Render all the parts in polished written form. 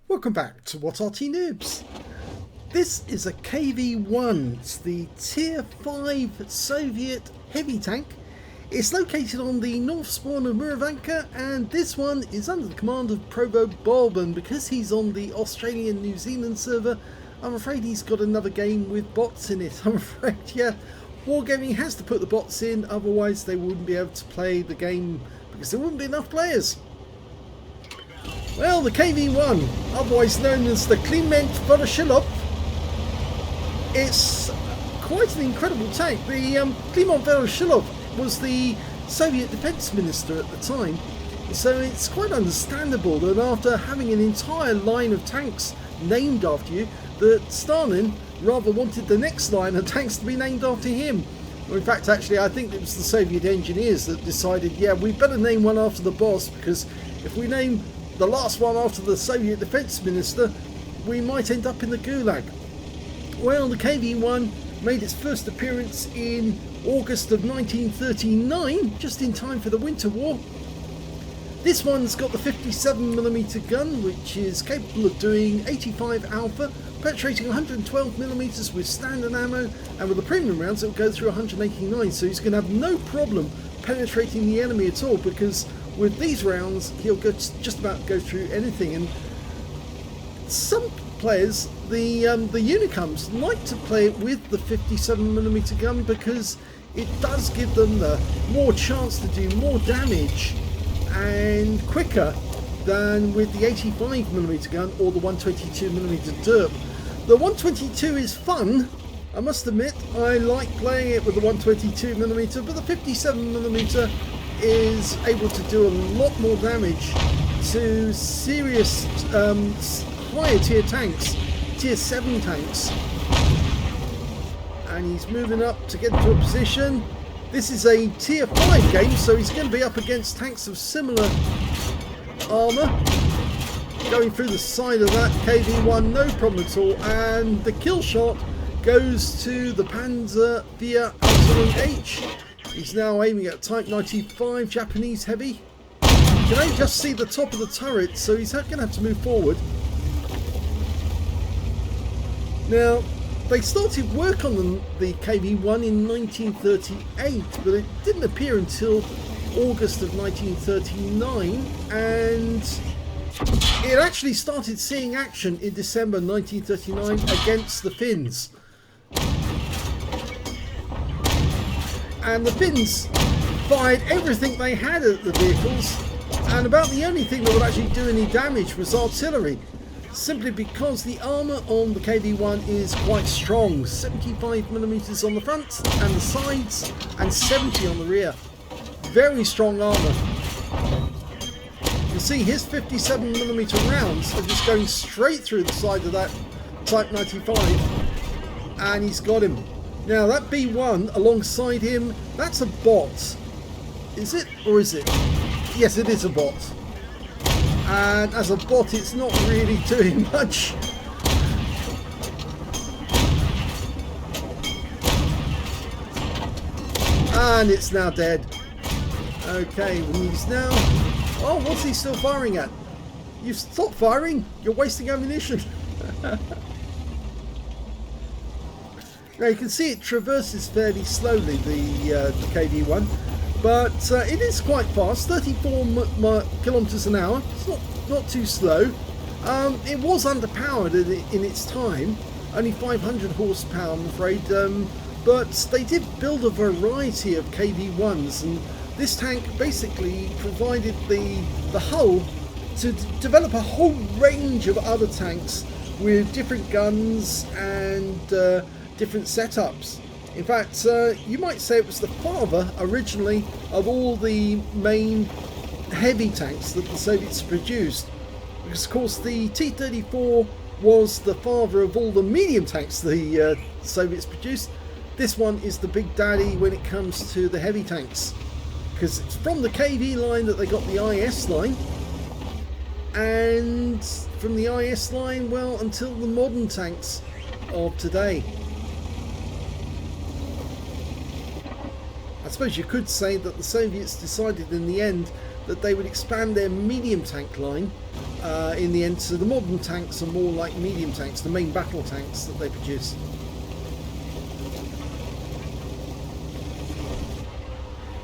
Welcome back to What Arty Noobs. This is a KV-1, it's the Tier 5 Soviet heavy tank. It's located on the north spawn of Murovanka, and this one is under the command of ProvoBob, and because he's on the Australian New Zealand server, I'm afraid he's got another game with bots in it. I'm afraid, yeah, Wargaming has to put the bots in, otherwise they wouldn't be able to play the game because there wouldn't be enough players. Well, the KV-1, otherwise known as the Kliment Voroshilov, it's quite an incredible tank. The Kliment Voroshilov was the Soviet defense minister at the time, so it's quite understandable that after having an entire line of tanks named after you, that Stalin rather wanted the next line of tanks to be named after him. Well, in fact, actually, I think it was the Soviet engineers that decided, yeah, we better name one after the boss, because if we name the last one after the Soviet defense minister, we might end up in the Gulag. Well, the KV-1 made its first appearance in August of 1939, just in time for the Winter War. This one's got the 57mm gun, which is capable of doing 85 alpha, penetrating 112mm with standard ammo, and with the premium rounds it will go through 189, so he's going to have no problem penetrating the enemy at all, because with these rounds he'll just about go through anything. And some players, the Unicums, like to play it with the 57mm gun because it does give them the more chance to do more damage and quicker than with the 85mm gun or the 122mm derp. The 122 is fun, I must admit. I like playing it with the 122mm, but the 57mm is able to do a lot more damage to serious higher tier tanks, tier 7 tanks. And he's moving up to get into a position. This is a tier 5 game, so he's going to be up against tanks of similar armour. Going through the side of that KV-1, no problem at all, and the kill shot goes to the Panzer via H. He's now aiming at Type 95 Japanese heavy. You can only just see the top of the turret, so he's going to have to move forward. Now, they started work on the KV-1 in 1938, but it didn't appear until August of 1939, and it actually started seeing action in December 1939 against the Finns. And the Finns fired everything they had at the vehicles, and about the only thing that would actually do any damage was artillery, simply because the armour on the KV-1 is quite strong. 75mm on the front and the sides, and 70 on the rear. Very strong armour. You can see his 57mm rounds are just going straight through the side of that Type 95, and he's got him. Now that B1 alongside him, that's a bot. Is it, or is it? Yes, it is a bot. And as a bot, it's not really doing much. And it's now dead. Okay, he's now... Oh, what's he still firing at? You stop firing, you're wasting ammunition. Now you can see it traverses fairly slowly, the KV-1, but it is quite fast, 34 kilometers an hour. It's not too slow. It was underpowered in its time, only 500 horsepower, I'm afraid, but they did build a variety of KV-1s, and this tank basically provided the hull to develop a whole range of other tanks with different guns and different setups. In fact, you might say it was the father originally of all the main heavy tanks that the Soviets produced, because of course the T-34 was the father of all the medium tanks the Soviets produced. This one is the big daddy when it comes to the heavy tanks, because it's from the KV line that they got the IS line, and from the IS line, well, until the modern tanks of today. I suppose you could say that the Soviets decided in the end that they would expand their medium tank line in the end. So the modern tanks are more like medium tanks, the main battle tanks that they produce.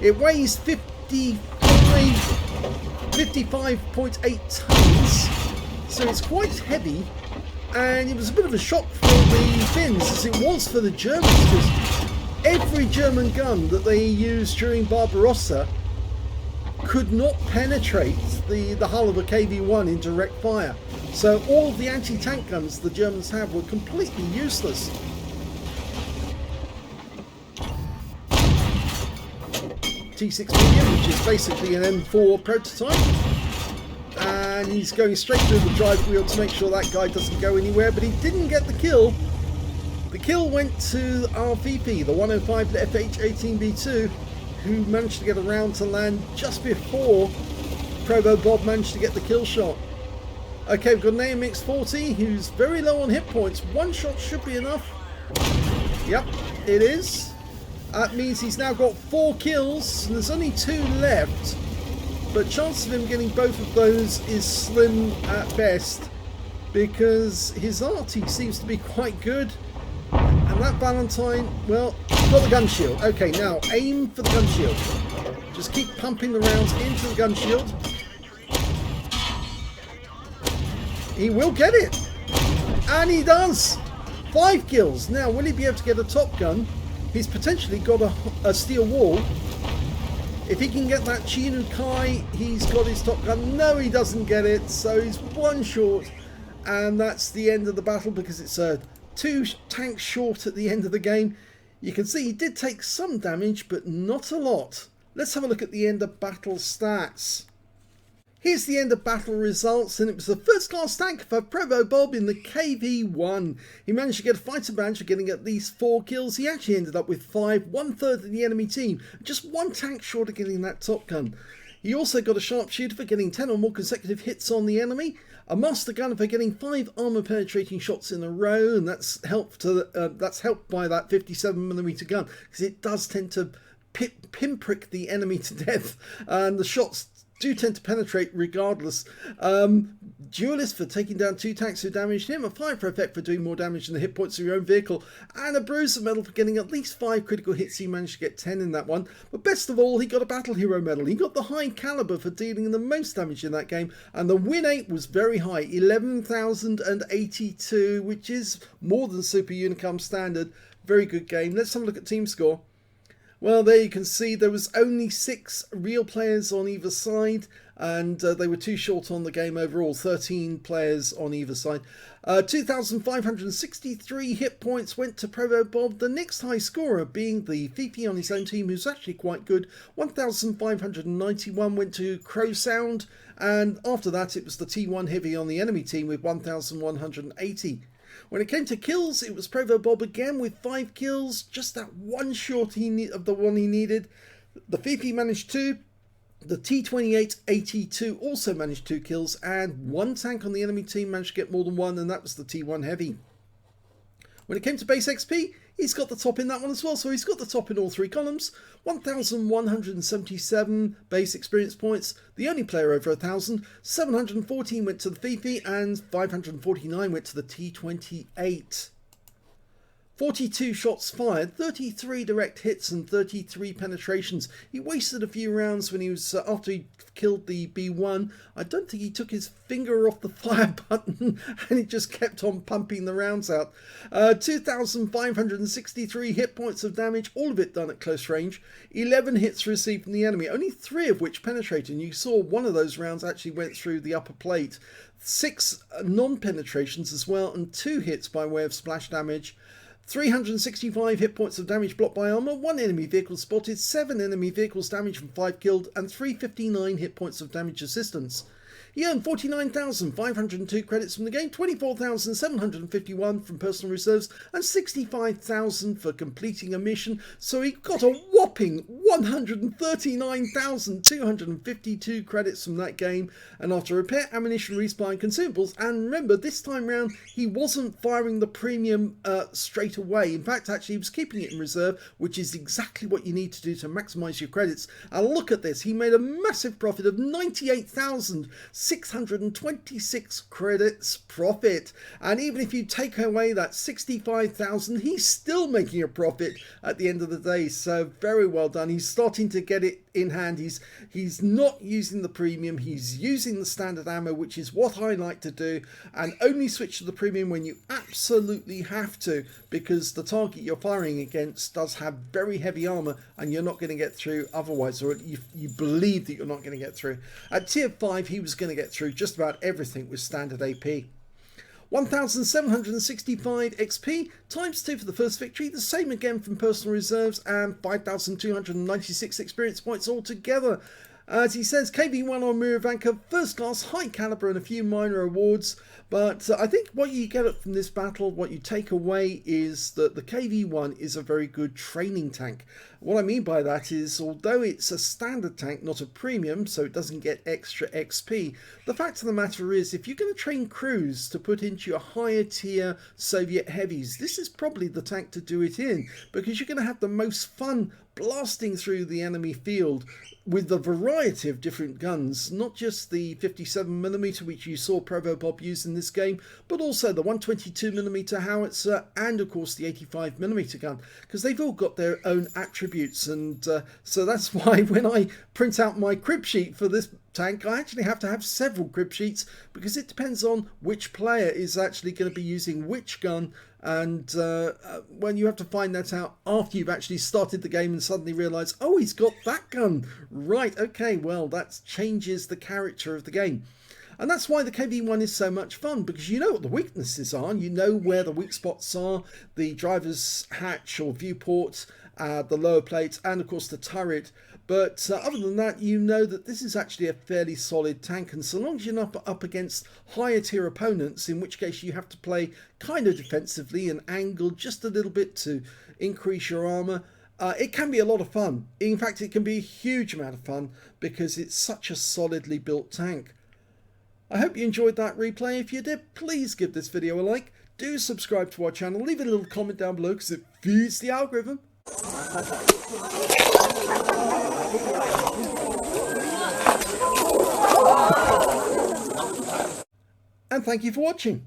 It weighs 55.8 tons, so it's quite heavy, and it was a bit of a shock for the Finns, as it was for the Germans, because every German gun that they used during Barbarossa could not penetrate the hull of a KV-1 in direct fire. So all of the anti-tank guns the Germans have were completely useless. T6 medium, which is basically an M4 prototype, and he's going straight through the drive wheel to make sure that guy doesn't go anywhere, but he didn't get the kill. The kill went to our VP, the 105 FH-18B2, who managed to get around to land just before ProvoBob managed to get the kill shot. Okay, we've got an AMX-40 who's very low on hit points. One shot should be enough. Yep, it is. That means he's now got 4 kills, and there's only 2 left. But chance of him getting both of those is slim at best, because his Arty seems to be quite good. And that Valentine, well, got the gun shield. Okay, now aim for the gun shield. Just keep pumping the rounds into the gun shield. He will get it. And he does. 5 kills. Now, will he be able to get a top gun? He's potentially got a steel wall. If he can get that Chinu Kai, he's got his top gun. No, he doesn't get it. So he's 1 short. And that's the end of the battle, because it's 2 tanks short at the end of the game. You can see he did take some damage, but not a lot. Let's have a look at the end of battle stats. Here's the end of battle results, and it was the first class tank for ProvoBob in the KV-1. He managed to get a fighter badge for getting at least 4 kills. He actually ended up with 5, 1/3 of the enemy team, just 1 tank short of getting that top gun. He also got a sharpshooter for getting 10 or more consecutive hits on the enemy, a master gunner for getting 5 armor penetrating shots in a row, and that's helped by that 57mm gun, because it does tend to pinprick the enemy to death, and the shots do tend to penetrate regardless. Duelist for taking down 2 tanks who damaged him, a Fire effect for doing more damage than the hit points of your own vehicle, and a Bruiser medal for getting at least 5 critical hits. He managed to get 10 in that one. But best of all, he got a Battle Hero medal. He got the high caliber for dealing the most damage in that game, and the win rate was very high, 11,082, which is more than Super Unicum standard. Very good game. Let's have a look at team score. Well, there you can see there was only 6 real players on either side, and they were 2 short on the game overall. 13 players on either side. 2,563 hit points went to ProvoBob. The next high scorer being the Fifi on his own team, who's actually quite good. 1,591 went to Crow Sound, and after that it was the T1 Heavy on the enemy team with 1,180. When it came to kills, it was ProvoBob again with 5 kills, just that 1 short of the one he needed. The Fifi managed 2, the T2882 also managed 2 kills, and 1 tank on the enemy team managed to get more than 1, and that was the T1 Heavy. When it came to base XP, he's got the top in that one as well, so he's got the top in all 3 columns. 1,177 base experience points, the only player over 1,000. 714 went to the Fifi, and 549 went to the T28. 42 shots fired, 33 direct hits and 33 penetrations. He wasted a few rounds when he was after he killed the B1. I don't think he took his finger off the fire button, and he just kept on pumping the rounds out. 2,563 hit points of damage, all of it done at close range. 11 hits received from the enemy, only 3 of which penetrated, and you saw one of those rounds actually went through the upper plate. 6 non-penetrations as well, and 2 hits by way of splash damage. 365 hit points of damage blocked by armor, 1 enemy vehicle spotted, 7 enemy vehicles damaged from 5 killed, and 359 hit points of damage assistance. He earned 49,502 credits from the game, 24,751 from personal reserves, and 65,000 for completing a mission. So he got a whopping 139,252 credits from that game. And after repair, ammunition, resupply, and consumables, and remember, this time round he wasn't firing the premium straight away. In fact, actually he was keeping it in reserve, which is exactly what you need to do to maximize your credits. And look at this, he made a massive profit of 98,626 credits profit. And even if you take away that 65,000, he's still making a profit at the end of the day. So very well done. He's starting to get it in hand. He's not using the premium, he's using the standard ammo, which is what I like to do, and only switch to the premium when you absolutely have to, because the target you're firing against does have very heavy armor and you're not going to get through otherwise, or you believe that you're not going to get through. At tier 5 he was going to get through just about everything with standard AP. 1,765 XP times 2 for the first victory, the same again from personal reserves, and 5,296 experience points altogether. As he says, KV-1 on Murovanka, first class, high caliber, and a few minor awards. But I think what you get from this battle, what you take away, is that the KV-1 is a very good training tank. What I mean by that is, although it's a standard tank, not a premium, so it doesn't get extra XP, the fact of the matter is, if you're going to train crews to put into your higher tier Soviet heavies, this is probably the tank to do it in, because you're going to have the most fun blasting through the enemy field with a variety of different guns, not just the 57mm which you saw ProvoBob use in this game, but also the 122mm howitzer and of course the 85mm gun, because they've all got their own attributes. And so that's why when I print out my crib sheet for this tank, I actually have to have several crib sheets, because it depends on which player is actually going to be using which gun. And when you have to find that out after you've actually started the game and suddenly realise, oh, he's got that gun. Right, okay, well, that changes the character of the game. And that's why the KV-1 is so much fun, because you know what the weaknesses are, you know where the weak spots are, the driver's hatch or viewport, the lower plates, and of course the turret. But other than that, you know that this is actually a fairly solid tank, and so long as you're not up against higher tier opponents, in which case you have to play kind of defensively and angle just a little bit to increase your armor, it can be a lot of fun. In fact, it can be a huge amount of fun because it's such a solidly built tank. I hope you enjoyed that replay. If you did, please give this video a like. Do subscribe to our channel. Leave a little comment down below because it feeds the algorithm. And thank you for watching.